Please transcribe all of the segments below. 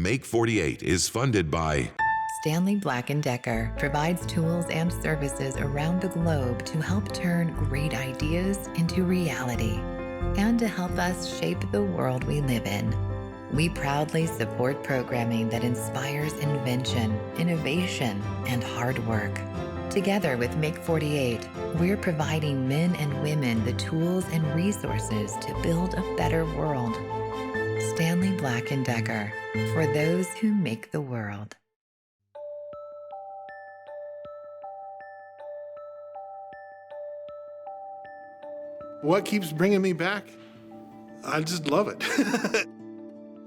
Make48 is funded by Stanley Black & Decker provides tools and services around the globe to help turn great ideas into reality and to help us shape the world we live in. We proudly support programming that inspires invention, innovation, and hard work. Together with Make48, we're providing men and women the tools and resources to build a better world. Stanley Black & Decker, for those who make the world. What keeps bringing me back? I just love it.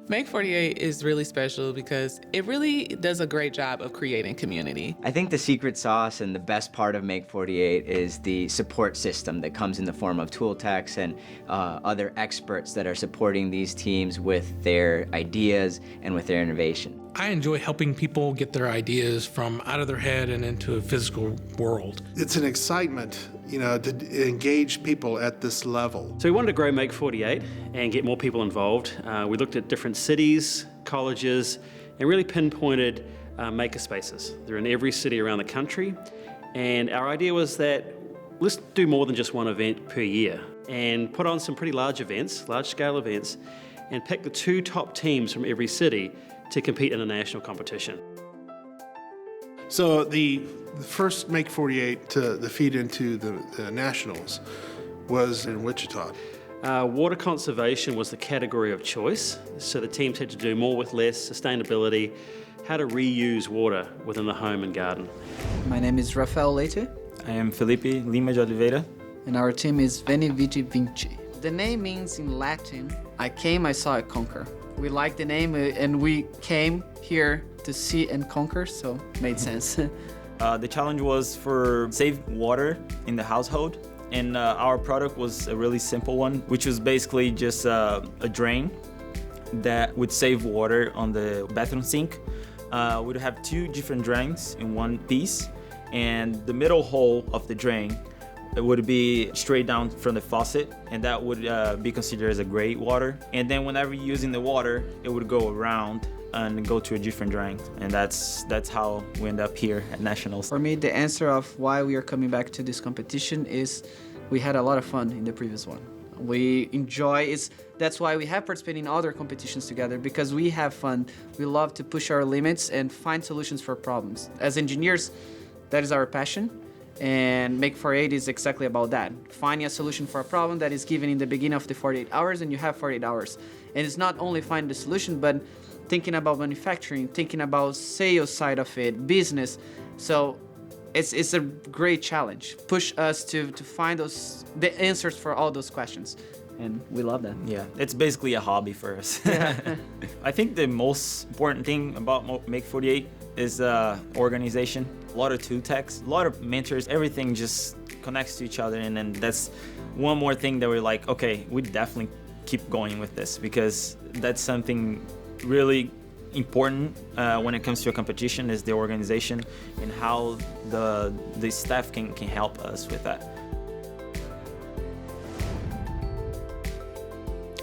Make48 is really special because it really does a great job of creating community. I think the secret sauce and the best part of Make48 is the support system that comes in the form of tool techs and other experts that are supporting these teams with their ideas and with their innovation. I enjoy helping people get their ideas from out of their head and into a physical world. It's an excitement, to engage people at this level. So we wanted to grow Make48 and get more people involved. We looked at different cities, colleges, and really pinpointed makerspaces. They're in every city around the country. And our idea was that let's do more than just one event per year and put on some pretty large events, large-scale events, and pick the 2 top teams from every city to compete in a national competition. So the first Make48 to feed into the nationals was in Wichita. Water conservation was the category of choice, so the teams had to do more with less, sustainability, how to reuse water within the home and garden. My name is Rafael Leite. I am Felipe Lima de Oliveira. And our team is Veni Vidi Vinci. The name means in Latin, I came, I saw, I conquer. We liked the name and we came here to see and conquer, so it made sense. The challenge was for save water in the household, and our product was a really simple one, which was basically just a drain that would save water on the bathroom sink. We'd have 2 different drains in one piece, and the middle hole of the drain, it would be straight down from the faucet, and that would be considered as a gray water. And then whenever you're using the water, it would go around and go to a different drain. And that's how we end up here at Nationals. For me, the answer of why we are coming back to this competition is we had a lot of fun in the previous one. We enjoy that's why we have participated in other competitions together, because we have fun. We love to push our limits and find solutions for problems. As engineers, that is our passion. And Make48 is exactly about that. Finding a solution for a problem that is given in the beginning of the 48 hours, and you have 48 hours. And it's not only finding the solution, but thinking about manufacturing, thinking about sales side of it, business. So it's a great challenge. Push us to find the answers for all those questions. And we love that. Yeah, it's basically a hobby for us. I think the most important thing about Make48 is organization. A lot of tool techs, a lot of mentors, everything just connects to each other. And then that's one more thing that we're like, okay, we definitely keep going with this, because that's something really important when it comes to a competition, is the organization and how the staff can help us with that.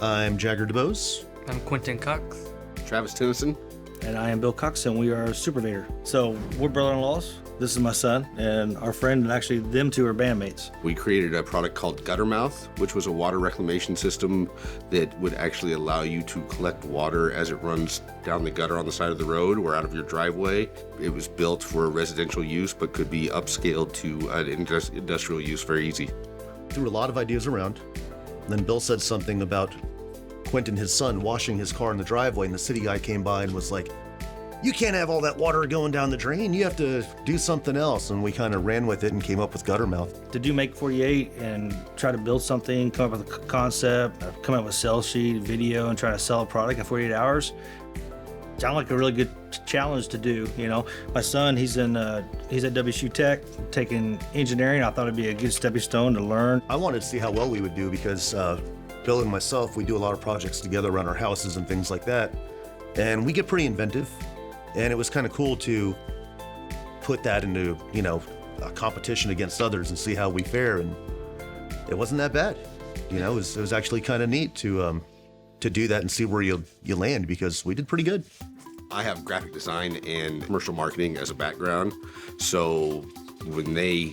I'm Jagger DeBose. I'm Quentin Cox. Travis Tennyson. And I am Bill Cox, and we are Supervator. So we're brother-in-laws. This is my son and our friend, and actually them 2 are bandmates. We created a product called Guttermouth, which was a water reclamation system that would actually allow you to collect water as it runs down the gutter on the side of the road or out of your driveway. It was built for residential use, but could be upscaled to an industrial use very easy. Threw a lot of ideas around. And then Bill said something about Quentin, his son, washing his car in the driveway, and the city guy came by and was like, "You can't have all that water going down the drain. You have to do something else." And we kind of ran with it and came up with Guttermouth. To do Make48 and try to build something, come up with a concept, come up with a sales sheet, video, and try to sell a product in 48 hours, sounded like a really good challenge to do. My son, he's at WSU Tech, taking engineering. I thought it'd be a good stepping stone to learn. I wanted to see how well we would do, because Bill and myself, we do a lot of projects together around our houses and things like that. And we get pretty inventive. And it was kind of cool to put that into, a competition against others and see how we fare. And it wasn't that bad. It was actually kind of neat to do that and see where you land, because we did pretty good. I have graphic design and commercial marketing as a background, so when they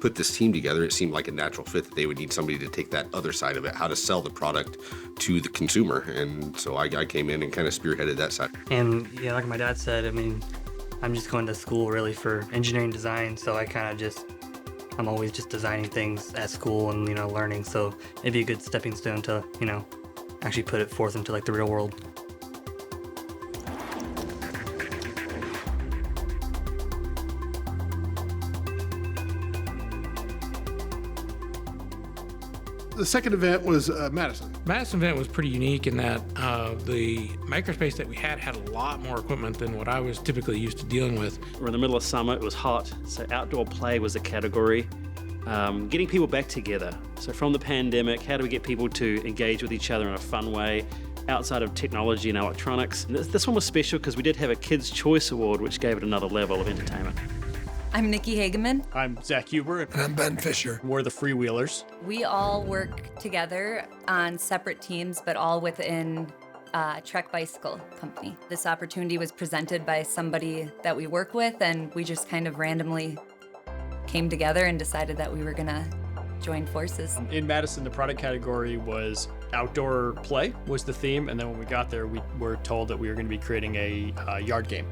put this team together, it seemed like a natural fit that they would need somebody to take that other side of it, how to sell the product to the consumer. And so I came in and kind of spearheaded that side. And yeah, like my dad said, I mean, I'm just going to school really for engineering design, so I'm always just designing things at school and, learning, so it'd be a good stepping stone to, actually put it forth into like the real world. The second event was Madison. Madison event was pretty unique in that the makerspace that we had a lot more equipment than what I was typically used to dealing with. We're in the middle of summer, it was hot, so outdoor play was a category. Getting people back together. So from the pandemic, how do we get people to engage with each other in a fun way outside of technology and electronics? And this one was special because we did have a Kids' Choice Award, which gave it another level of entertainment. I'm Nikki Hageman. I'm Zach Huber. And I'm Ben Fisher. We're the Freewheelers. We all work together on separate teams, but all within Trek Bicycle Company. This opportunity was presented by somebody that we work with, and we just kind of randomly came together and decided that we were gonna join forces. In Madison, the product category was outdoor play was the theme, and then when we got there, we were told that we were gonna be creating a yard game.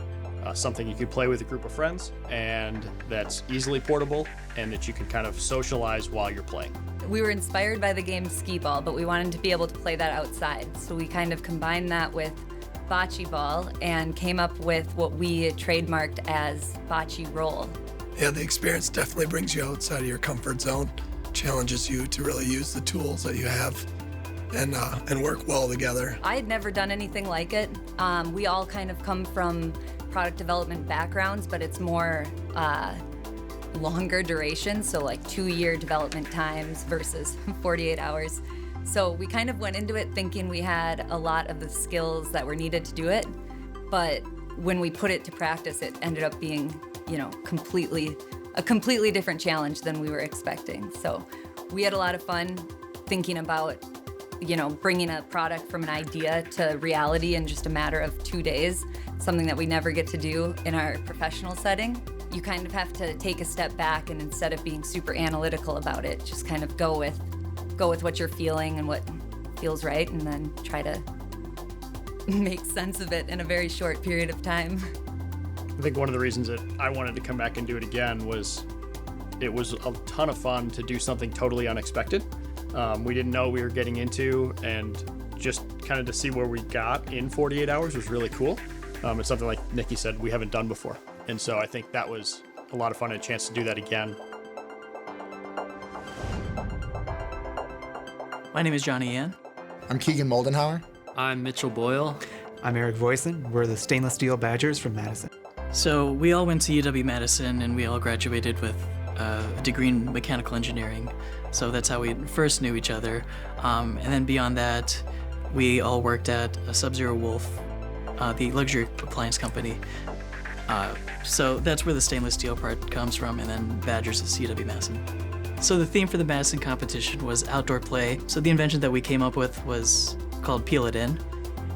Something you could play with a group of friends, and that's easily portable, and that you can kind of socialize while you're playing. We were inspired by the game skee ball, but we wanted to be able to play that outside. So we kind of combined that with bocce ball and came up with what we trademarked as bocce roll. Yeah, the experience definitely brings you outside of your comfort zone, challenges you to really use the tools that you have and work well together. I had never done anything like it. We all kind of come from product development backgrounds, but it's more longer duration, so like 2-year development times versus 48 hours. So we kind of went into it thinking we had a lot of the skills that were needed to do it, but when we put it to practice, it ended up being, a completely different challenge than we were expecting. So we had a lot of fun thinking about, bringing a product from an idea to reality in just a matter of 2 days, something that we never get to do in our professional setting. You kind of have to take a step back, and instead of being super analytical about it, just kind of go with what you're feeling and what feels right, and then try to make sense of it in a very short period of time. I think one of the reasons that I wanted to come back and do it again was it was a ton of fun to do something totally unexpected. We didn't know we were getting into, and just kind of to see where we got in 48 hours was really cool. It's something, like Nikki said, we haven't done before. And so I think that was a lot of fun and a chance to do that again. My name is Johnny Ann. I'm Keegan Moldenhauer. I'm Mitchell Boyle. I'm Eric Voisin. We're the Stainless Steel Badgers from Madison. So we all went to UW-Madison, and we all graduated with a degree in mechanical engineering. So that's how we first knew each other. And then beyond that, we all worked at a Sub-Zero Wolf, the luxury appliance company. So that's where the stainless steel part comes from, and then Badgers is UW-Madison. So the theme for the Madison competition was outdoor play. So the invention that we came up with was called Peel It In.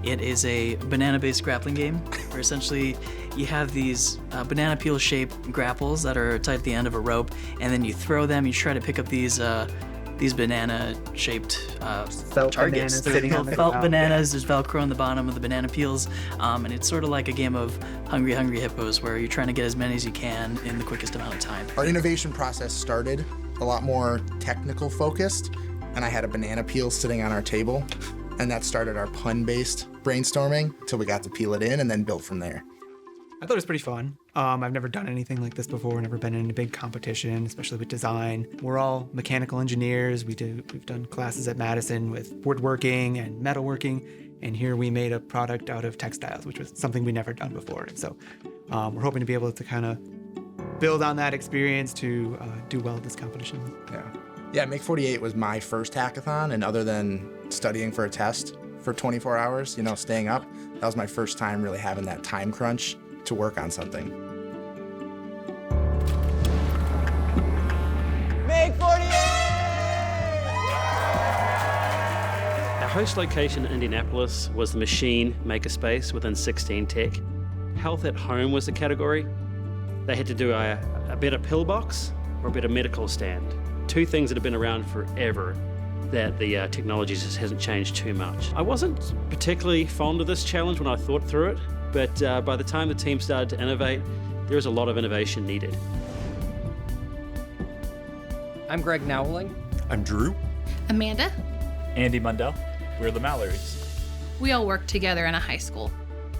It is a banana-based grappling game where essentially you have these banana peel-shaped grapples that are tied at the end of a rope, and then you throw them. You try to pick up these banana-shaped felt targets. Bananas sitting on the felt ground. bananas. There's Velcro on the bottom of the banana peels, and it's sort of like a game of Hungry Hippos, where you're trying to get as many as you can in the quickest amount of time. Our innovation process started a lot more technical focused, and I had a banana peel sitting on our table, and that started our pun-based brainstorming until we got to Peel It In and then built from there. I thought it was pretty fun. I've never done anything like this before, never been in a big competition, especially with design. We're all mechanical engineers. We've done classes at Madison with woodworking and metalworking, and here we made a product out of textiles, which was something we never done before. And so we're hoping to be able to kind of build on that experience to do well at this competition. Yeah, Make48 was my first hackathon, and other than studying for a test for 24 hours, staying up, that was my first time really having that time crunch to work on something. Make48! Our host location in Indianapolis was the Machine Makerspace within 16 Tech. Health at home was the category. They had to do a better pillbox or a better medical stand. Two things that have been around forever that the technology just hasn't changed too much. I wasn't particularly fond of this challenge when I thought through it, but by the time the team started to innovate, there was a lot of innovation needed. I'm Greg Nowling. I'm Drew. Amanda. Andy Mundell. We're the Mallories. We all work together in a high school.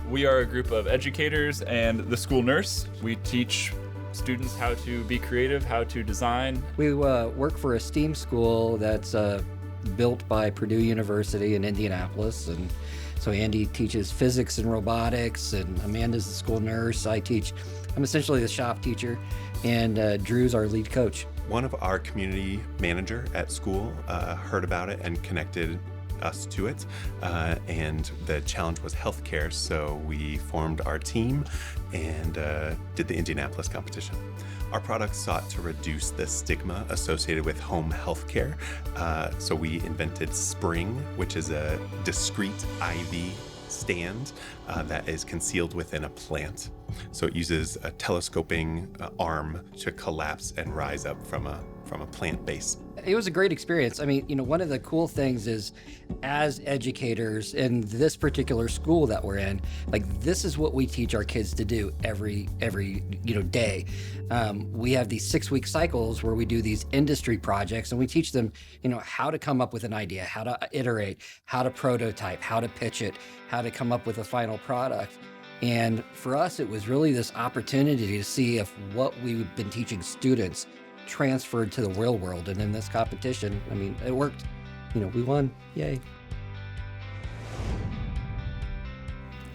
We are a group of educators and the school nurse. We teach students how to be creative, how to design. We work for a STEAM school that's built by Purdue University in Indianapolis. And so Andy teaches physics and robotics, and Amanda's the school nurse. I'm essentially the shop teacher, and Drew's our lead coach. One of our community manager at school heard about it and connected us to it, and the challenge was healthcare, so we formed our team and did the Indianapolis competition. Our product sought to reduce the stigma associated with home healthcare, so we invented Spring, which is a discrete IV stand that is concealed within a plant. So it uses a telescoping arm to collapse and rise up from a plant base. It was a great experience. I mean, one of the cool things is, as educators in this particular school that we're in, this is what we teach our kids to do every day. We have these 6-week cycles where we do these industry projects, and we teach them, how to come up with an idea, how to iterate, how to prototype, how to pitch it, how to come up with a final product. And for us, it was really this opportunity to see if what we've been teaching students transferred to the real world. And in this competition, it worked. We won. Yay.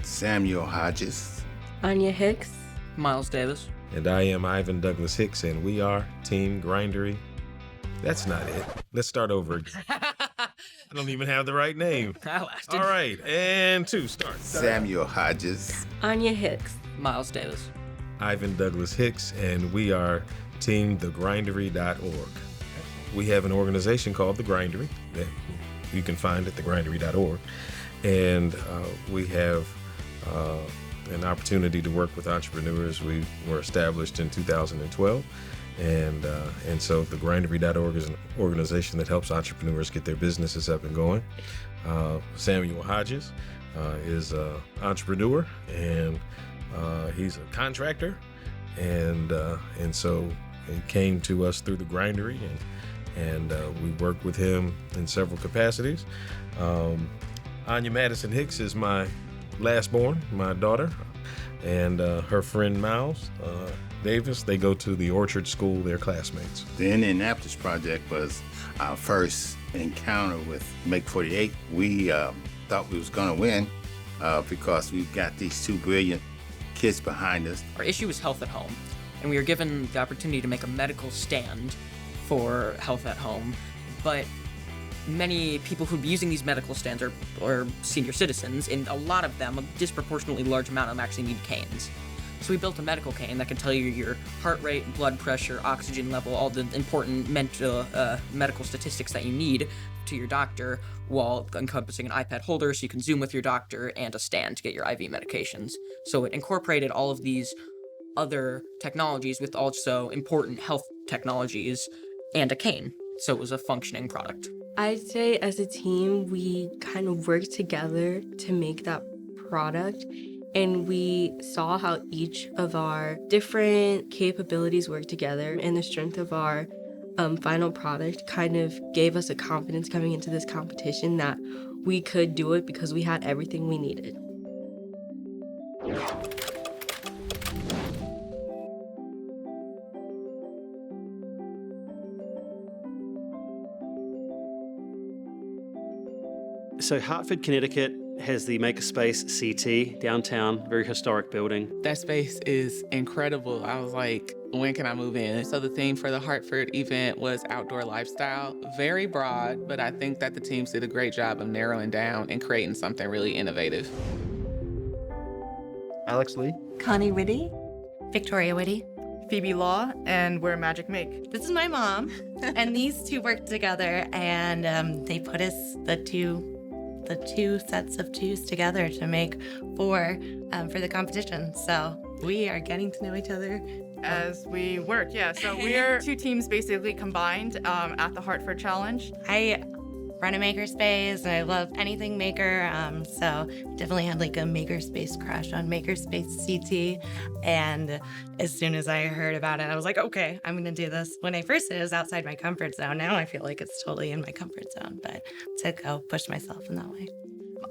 Samuel Hodges. Anya Hicks. Miles Davis. And I am Ivan Douglas Hicks, and we are Team Grindery. That's not it. Let's start over again. I don't even have the right name. All right, and 2, start. Samuel Hodges. Anya Hicks. Miles Davis. Ivan Douglas Hicks, and we are Team thegrindery.org. We have an organization called The Grindery that you can find at thegrindery.org. And we have an opportunity to work with entrepreneurs. We were established in 2012. And so the Grindery.org is an organization that helps entrepreneurs get their businesses up and going. Samuel Hodges is an entrepreneur, and he's a contractor. And so he came to us through the Grindery, and we worked with him in several capacities. Anya Madison Hicks is my last born, my daughter, and her friend Miles Davis. They go to the Orchard School. They're classmates. The Indianapolis project was our first encounter with Make48. We thought we was going to win because we've got these 2 brilliant kids behind us. Our issue was health at home, and we were given the opportunity to make a medical stand for health at home, but many people who'd be using these medical stands are senior citizens, and a lot of them, a disproportionately large amount of them, actually need canes. So we built a medical cane that can tell you your heart rate, blood pressure, oxygen level, all the important medical statistics that you need to your doctor, while encompassing an iPad holder so you can Zoom with your doctor, and a stand to get your IV medications. So it incorporated all of these other technologies with also important health technologies and a cane. So it was a functioning product. I'd say as a team, we kind of worked together to make that product. And we saw how each of our different capabilities work together, and the strength of our final product kind of gave us a confidence coming into this competition that we could do it because we had everything we needed. So Hartford, Connecticut has the Makerspace CT downtown, very historic building. That space is incredible. I was like, when can I move in? So the theme for the Hartford event was outdoor lifestyle. Very broad, but I think that the teams did a great job of narrowing down and creating something really innovative. Alex Lee. Connie Whitty. Victoria Whitty. Phoebe Law, and we're Magic Make. This is my mom, and these two worked together, and they put us, the two the two sets of twos together to make four for the competition. So we are getting to know each other as we work. Yeah, so we're two teams basically combined at the Hartford Challenge. I run a makerspace and I love anything maker, so definitely had like a makerspace crush on Makerspace CT, and as soon as I heard about it I was like, okay, I'm gonna do this. When I first did it was outside my comfort zone. Now I feel like it's totally in my comfort zone, but to go push myself in that way.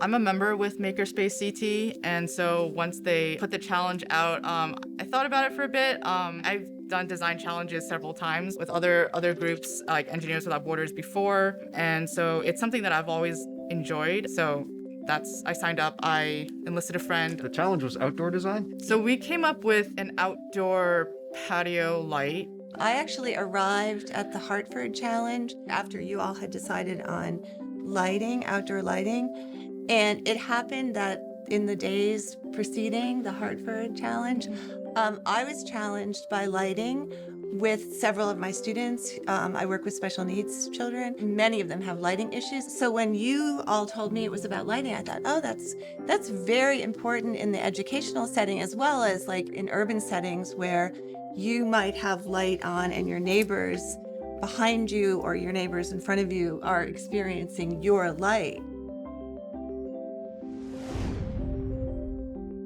I'm a member with Makerspace CT, and so once they put the challenge out, I thought about it for a bit. I've done design challenges several times with other groups like Engineers Without Borders before, and so it's something that I've always enjoyed. So I signed up. I enlisted a friend. The challenge was outdoor design? So we came up with an outdoor patio light. I actually arrived at the Hartford Challenge after you all had decided on lighting, outdoor lighting. And it happened that in the days preceding the Hartford Challenge, I was challenged by lighting with several of my students. I work with special needs children. Many of them have lighting issues. So when you all told me it was about lighting, I thought, oh, that's very important in the educational setting as well as like in urban settings where you might have light on and your neighbors behind you or your neighbors in front of you are experiencing your light.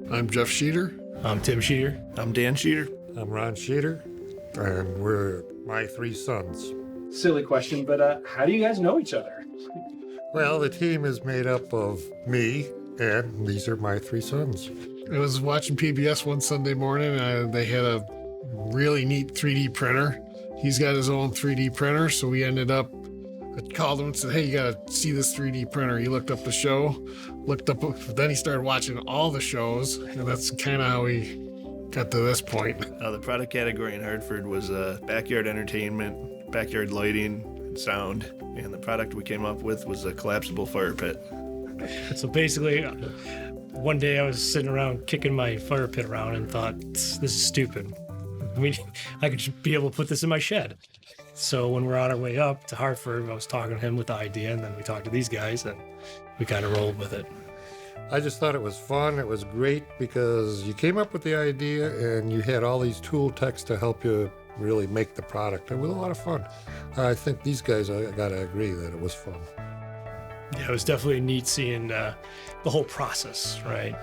I'm Jeff Sheeter. I'm Tim Sheeter. I'm Dan Sheeter. I'm Ron Sheeter. And we're my three sons. Silly question, but how do you guys know each other? Well, the team is made up of me, and these are my three sons. I was watching PBS one Sunday morning, and they had a really neat 3D printer. He's got his own 3D printer, so we ended up, I called him and said, hey, you gotta see this 3D printer. He looked up the show, then he started watching all the shows, and that's kind of how we got to this point. The product category in Hartford was backyard entertainment, backyard lighting, and sound, and the product we came up with was a collapsible fire pit. So basically, one day I was sitting around kicking my fire pit around and thought, this is stupid. I mean, I could just be able to put this in my shed. So when we're on our way up to Hartford, I was talking to him with the idea, and then we talked to these guys, and we kind of rolled with it. I just thought it was fun. It was great because you came up with the idea and you had all these tool techs to help you really make the product. It was a lot of fun. I think these guys, I gotta agree that it was fun. Yeah, it was definitely neat seeing the whole process, right?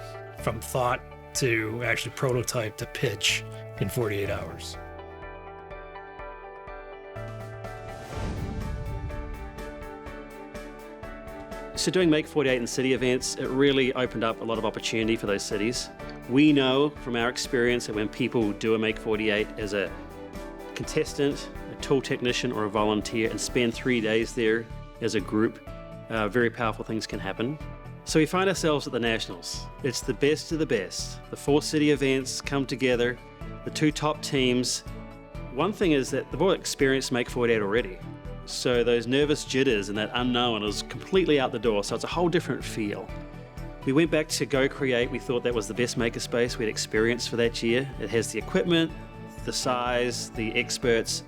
From thought to actually prototype to pitch in 48 hours. So doing Make48 and city events, it really opened up a lot of opportunity for those cities. We know from our experience that when people do a Make48 as a contestant, a tool technician, or a volunteer and spend 3 days there as a group, very powerful things can happen. So we find ourselves at the Nationals. It's the best of the best. The 4 city events come together, the 2 top teams. One thing is that they've all experienced Make48 already. So those nervous jitters and that unknown is completely out the door, so it's a whole different feel. We went back to Go Create. We thought that was the best makerspace we'd experienced for that year. It has the equipment, the size, the experts,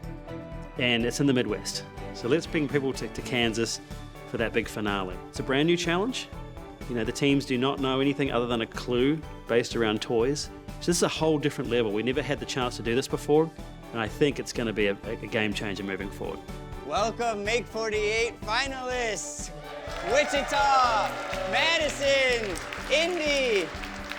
and it's in the Midwest. So let's bring people to Kansas for that big finale. It's a brand new challenge. You know, the teams do not know anything other than a clue based around toys. So this is a whole different level. We never had the chance to do this before, and I think it's going to be a game changer moving forward. Welcome, Make48 finalists! Wichita, Madison, Indy,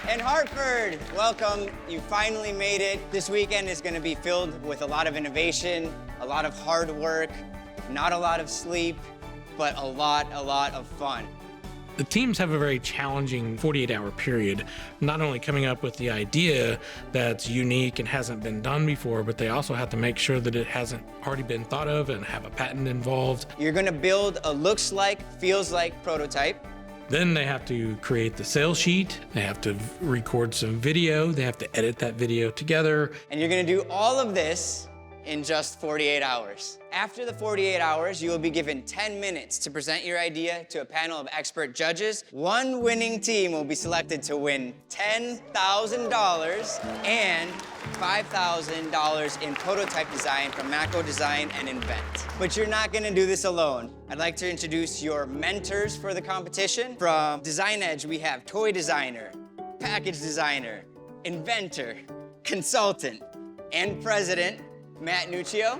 and Hartford. Welcome, you finally made it. This weekend is going to be filled with a lot of innovation, a lot of hard work, not a lot of sleep, but a lot of fun. The teams have a very challenging 48-hour period, not only coming up with the idea that's unique and hasn't been done before, but they also have to make sure that it hasn't already been thought of and have a patent involved. You're gonna build a looks like, feels like prototype. Then they have to create the sales sheet, they have to record some video, they have to edit that video together. And you're gonna do all of this in just 48 hours. After the 48 hours, you will be given 10 minutes to present your idea to a panel of expert judges. One winning team will be selected to win $10,000 and $5,000 in prototype design from Macro Design and Invent. But you're not gonna do this alone. I'd like to introduce your mentors for the competition. From Design Edge, we have toy designer, package designer, inventor, consultant, and president, Matt Nuccio.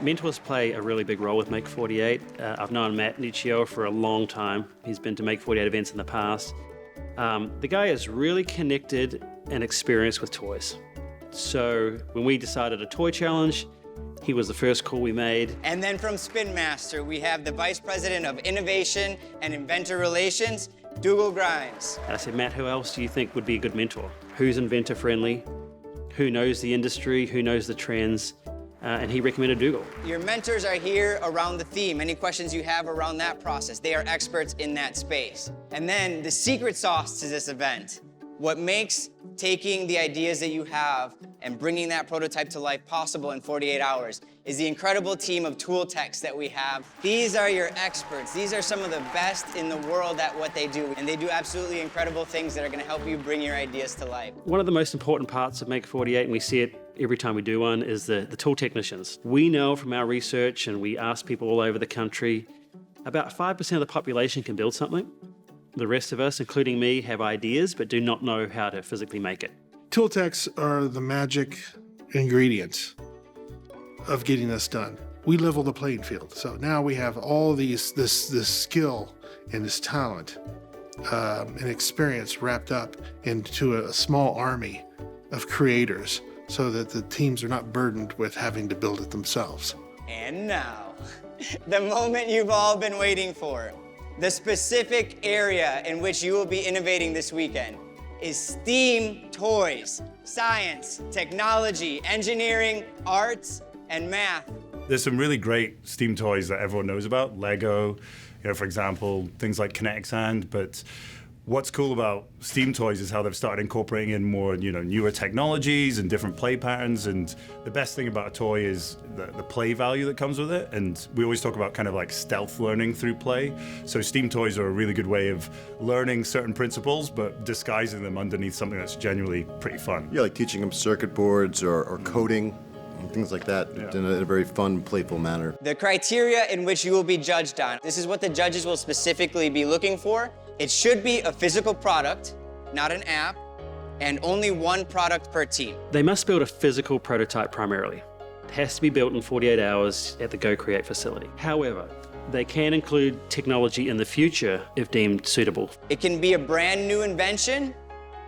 Mentors play a really big role with Make48. I've known Matt Nuccio for a long time. He's been to Make48 events in the past. The guy is really connected and experienced with toys. So when we decided a toy challenge, he was the first call we made. And then from Spin Master, we have the Vice President of Innovation and Inventor Relations, Dougal Grimes. And I said, Matt, who else do you think would be a good mentor? Who's inventor friendly? Who knows the industry? Who knows the trends? And he recommended Dougal. Your mentors are here around the theme. Any questions you have around that process, they are experts in that space. And then the secret sauce to this event, what makes taking the ideas that you have and bringing that prototype to life possible in 48 hours is the incredible team of tool techs that we have. These are your experts. These are some of the best in the world at what they do, and they do absolutely incredible things that are gonna help you bring your ideas to life. One of the most important parts of Make48, and we see it every time we do one, is the tool technicians. We know from our research, and we ask people all over the country, about 5% of the population can build something. The rest of us, including me, have ideas but do not know how to physically make it. Tool techs are the magic ingredient of getting this done. We level the playing field. So now we have all this skill and this talent and experience wrapped up into a small army of creators so that the teams are not burdened with having to build it themselves. And now, the moment you've all been waiting for. The specific area in which you will be innovating this weekend is STEAM toys, science, technology, engineering, arts, and math. There's some really great STEAM toys that everyone knows about. Lego, for example, things like Kinetic Sand, but what's cool about STEAM toys is how they've started incorporating in more, newer technologies and different play patterns. And the best thing about a toy is the play value that comes with it. And we always talk about kind of like stealth learning through play. So STEAM toys are a really good way of learning certain principles, but disguising them underneath something that's genuinely pretty fun. Yeah, like teaching them circuit boards or coding and things like that in a very fun, playful manner. The criteria in which you will be judged on, this is what the judges will specifically be looking for. It should be a physical product, not an app, and only one product per team. They must build a physical prototype primarily. It has to be built in 48 hours at the Go Create facility. However, they can include technology in the future if deemed suitable. It can be a brand new invention,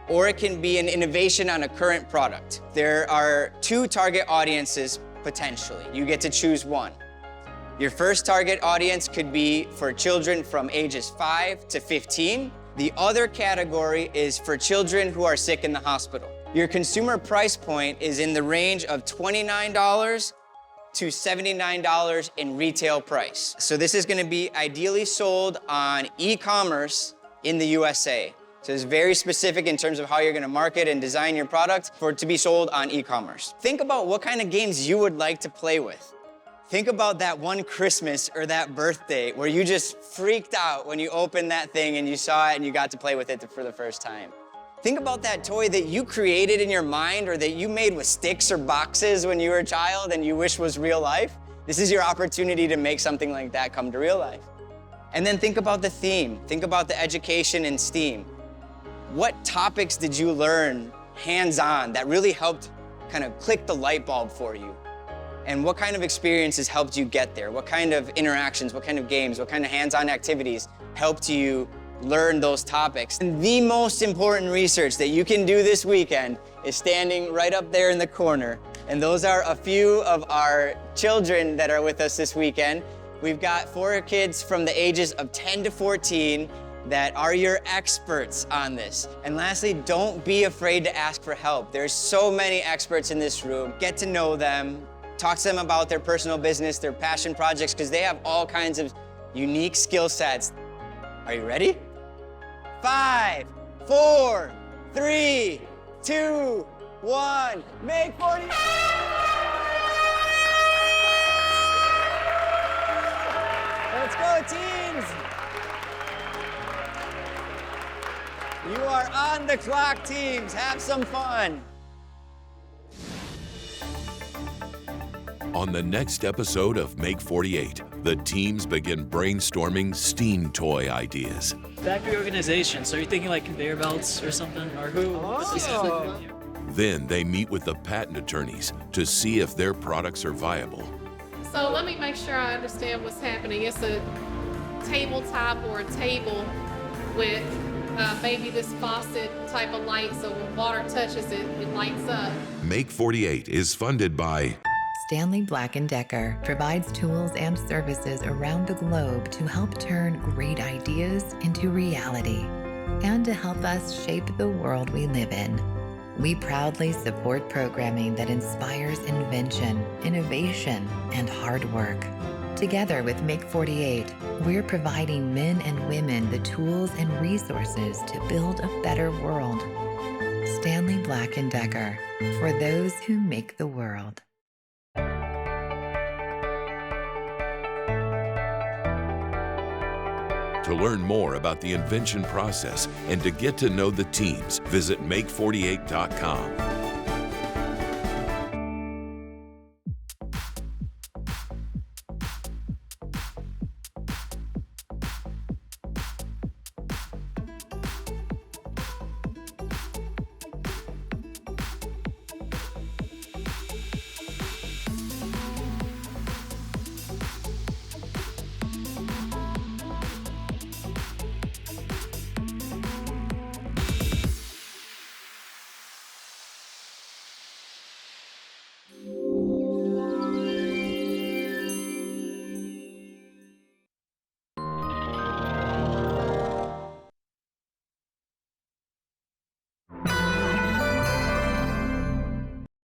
or it can be an innovation on a current product. There are 2 target audiences potentially. You get to choose one. Your first target audience could be for children from ages 5 to 15. The other category is for children who are sick in the hospital. Your consumer price point is in the range of $29 to $79 in retail price. So this is gonna be ideally sold on e-commerce in the USA. So it's very specific in terms of how you're gonna market and design your product for it to be sold on e-commerce. Think about what kind of games you would like to play with. Think about that one Christmas or that birthday where you just freaked out when you opened that thing and you saw it and you got to play with it for the first time. Think about that toy that you created in your mind or that you made with sticks or boxes when you were a child and you wish was real life. This is your opportunity to make something like that come to real life. And then think about the theme. Think about the education in STEAM. What topics did you learn hands-on that really helped kind of click the light bulb for you? And what kind of experiences helped you get there? What kind of interactions, what kind of games, what kind of hands-on activities helped you learn those topics? And the most important research that you can do this weekend is standing right up there in the corner. And those are a few of our children that are with us this weekend. We've got 4 kids from the ages of 10 to 14 that are your experts on this. And lastly, don't be afraid to ask for help. There's so many experts in this room. Get to know them. Talk to them about their personal business, their passion projects, because they have all kinds of unique skill sets. Are you ready? 5, 4, 3, 2, 1. Make48! Let's go, teams! You are on the clock, teams. Have some fun. On the next episode of Make48, the teams begin brainstorming steam toy ideas. Factory organization. So you're thinking like conveyor belts or something? Or who? Then they meet with the patent attorneys to see if their products are viable. So let me make sure I understand what's happening. It's a tabletop or a table with maybe this faucet type of light, so when water touches it, it lights up. Make48 is funded by Stanley Black & Decker provides tools and services around the globe to help turn great ideas into reality and to help us shape the world we live in. We proudly support programming that inspires invention, innovation, and hard work. Together with Make48, we're providing men and women the tools and resources to build a better world. Stanley Black & Decker, for those who make the world. To learn more about the invention process and to get to know the teams, visit Make48.com.